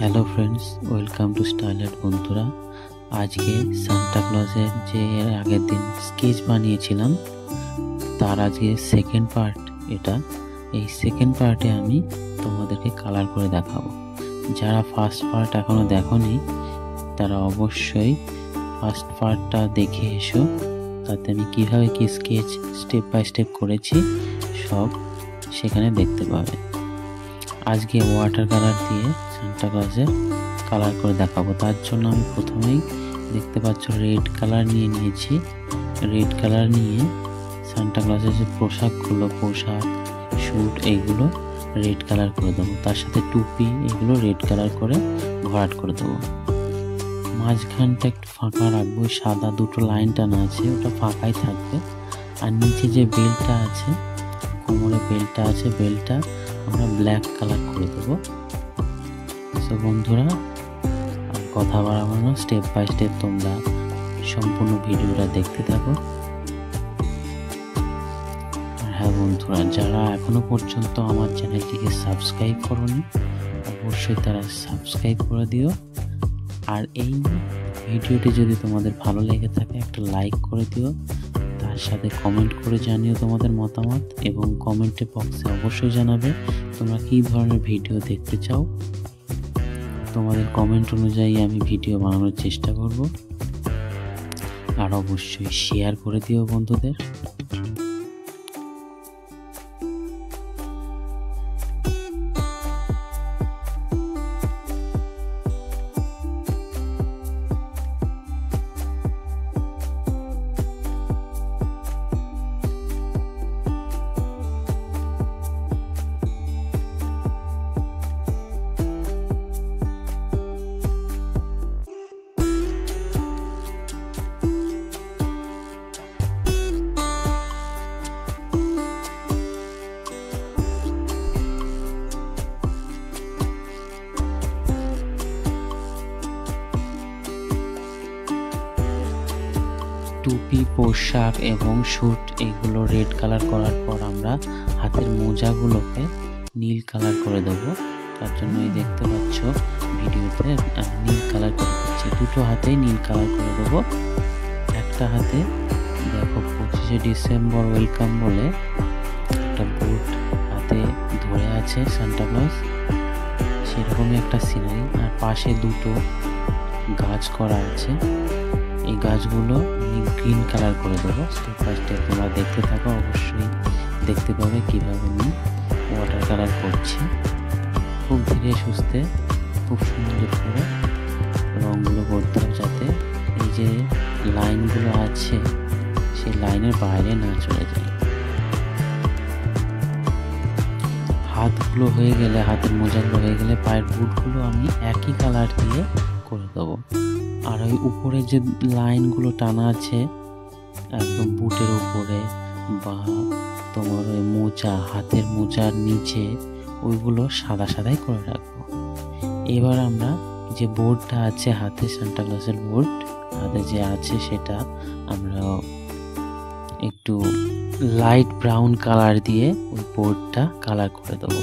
Hello friends, welcome to Stylight. বন্ধুরা, আজকে Santa ক্লজের যে এর আগের দিন স্কেচ বানিয়েছিলাম তার আজকে সেকেন্ড পার্ট এটা। এই সেকেন্ড পার্টে আমি তোমাদেরকে কালার করে দেখাবো। যারা ফার্স্ট পার্ট এখনও দেখোনি তারা অবশ্যই ফার্স্ট পার্টটা দেখে এসো, তাতে আমি কীভাবে কি স্কেচ স্টেপ বাই স্টেপ করেছি সব সেখানে দেখতে পাবে। আজকে ওয়াটার কালার দিয়ে সান্টা ক্লজের কালার করে দেখাবো। তার জন্য আমি প্রথমেই দেখতে পাচ্ছ রেড কালার নিয়ে নিয়েছি। রেড কালার নিয়ে সান্টা ক্লজের যে পোশাক স্যুট এইগুলো রেড কালার করে দেবো। তার সাথে টুপি এগুলো রেড কালার করে ভরাট করে দেবো। মাঝখানটা একটু ফাঁকা রাখবো, সাদা দুটো লাইন টানা আছে ওটা ফাঁকাই থাকবে। আর নিচে যে বেল্টটা আছে, কোমরে বেল্টটা আছে, বেল্টটা আমরা ব্ল্যাক কালার করে দেবো। সো বন্ধুরা, কথা বাড়াবো না, স্টেপ বাই স্টেপ তোমরা সম্পূর্ণ ভিডিওটা দেখতে থাকো। আর হ্যাঁ বন্ধুরা, যারা এখনো পর্যন্ত আমার চ্যানেলটিকে সাবস্ক্রাইব করোনি অবশ্যই তারা সাবস্ক্রাইব করে দিও। আর এই ভিডিওটি যদি তোমাদের ভালো লেগে থাকে একটা লাইক করে দিও, তার সাথে কমেন্ট করে জানিও তোমাদের মতামত, এবং কমেন্টে বক্সে অবশ্যই জানাবে তোমরা কী ধরনের ভিডিও দেখতে চাও। তোমাদের কমেন্ট অনুযায়ী আমি ভিডিও বানানোর চেষ্টা করব। আর অবশ্যই শেয়ার করে দিও বন্ধুদের। টুপি, পোশাক এবং স্যুট এগুলো রেড কালার করার পর আমরা হাতের মোজাগুলোকে নীল কালার করে দেবো। তার জন্য এই দেখতে পাচ্ছ ভিডিওতে আমি নীল কালার করে দিচ্ছি। দুটো হাতেই নীল কালার করে দেবো। একটা হাতে দেখো 25শে ডিসেম্বর ওয়েলকাম বলে একটা বোর্ড হাতে ধরে আছে সান্টা ক্লজ, সেরকমই একটা সিনারি। আর পাশে দুটো গাছ করা আছে, এই গাছগুলো আমি গ্রিন কালার করে দেবো। স্টেপ বাই স্টেপ তোমরা দেখতে থাকো, অবশ্যই দেখতে পাবে কীভাবে আমি ওয়াটার কালার করছি। খুব ধীরে সুস্থে খুব সুন্দর করে রঙগুলো করতে হবে, যাতে এই যে লাইনগুলো আছে সেই লাইনের বাইরে না চলে যায়। হাতগুলো হয়ে গেলে, হাতের মোজাগুলো হয়ে গেলে পায়ের বুটগুলো আমি একই কালার দিয়ে করে দেবো। আর ওই উপরে যে লাইনগুলো টানা আছে একদম বুটের উপরে বা তোমার ওই মোজা, হাতের মোজার নিচে, ওইগুলো সাদা সাদাই করে রাখবো। এবার আমরা যে বোর্ডটা আছে হাতে, সান্টা ক্লজের বোর্ড হাতে যে আছে সেটা আমরা একটু লাইট ব্রাউন কালার দিয়ে ওই বোর্ডটা কালার করে দেবো।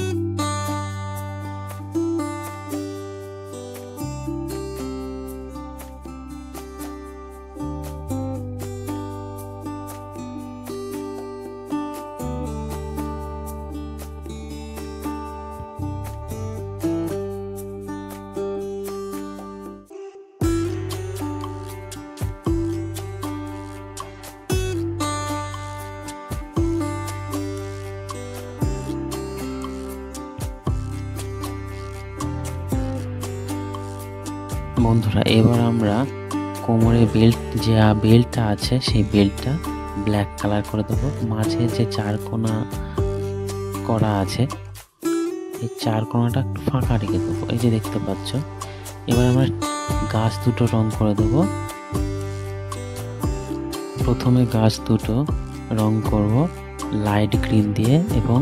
বন্ধুরা, এবার আমরা কোমরে বেল্টটা আছে সেই বেল্টটা ব্ল্যাক কালার করে দেবো। মাঝে যে চার কোনা করা আছে এই চার কোনাটা একটু ফাঁকা রেখে দেবো, এই যে দেখতে পাচ্ছ। এবার আমরা গাছ দুটো রং করে দেবো। প্রথমে গাছ দুটো রং করব লাইট গ্রিন দিয়ে এবং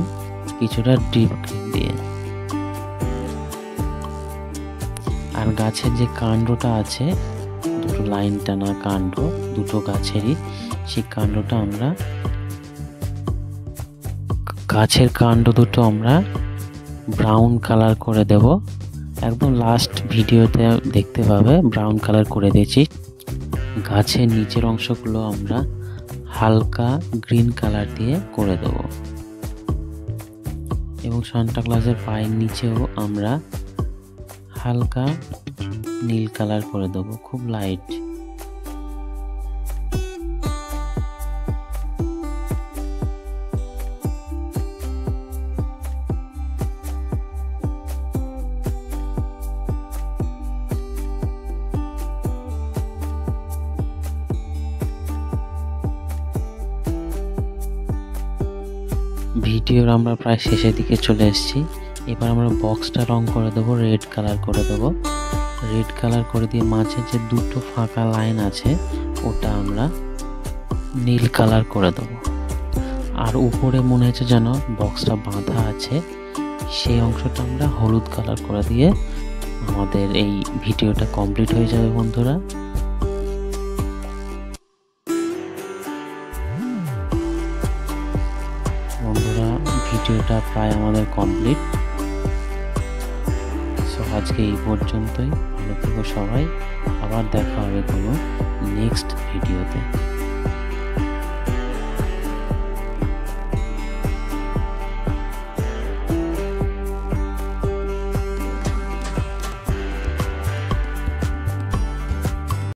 কিছুটা ডিপ গ্রিন দিয়ে। আর গাছের যে কাণ্ডটা আছে, দুটো লাইন টানা কাণ্ড দুটো গাছেরই, সেই কাণ্ডটা আমরা গাছের কাণ্ড দুটো আমরা ব্রাউন কালার করে দেব। একদম লাস্ট ভিডিওতে দেখতে পাবে ব্রাউন কালার করে দিয়েছি। গাছের নিচের অংশগুলো আমরা হালকা গ্রিন কালার দিয়ে করে দেব এবং সান্টা ক্লজের পায়ের নিচেও আমরা হালকা নীল কালার করে দেব, খুব লাইট। ভিডিওর আমরা প্রায় শেষের দিকে চলে এসেছি। এবার আমরা বক্সটা রং করে দেবো, রেড কালার করে দেবো। রেড কালার করে দিয়ে মাঝে যে দুটো ফাঁকা লাইন আছে ওটা আমরা নীল কালার করে দেবো। আর উপরে মনে হচ্ছে যেন বক্সটা বাঁধা আছে, সেই অংশটা আমরা হলুদ কালার করে দিয়ে আমাদের এই ভিডিওটা কমপ্লিট হয়ে যাবে বন্ধুরা। ভিডিওটা প্রায় আমাদের কমপ্লিট। সো আজকে এই পর্যন্তই। ভালো থেকো সবাই, আবার দেখা হবে কোনো নেক্সট ভিডিওতে।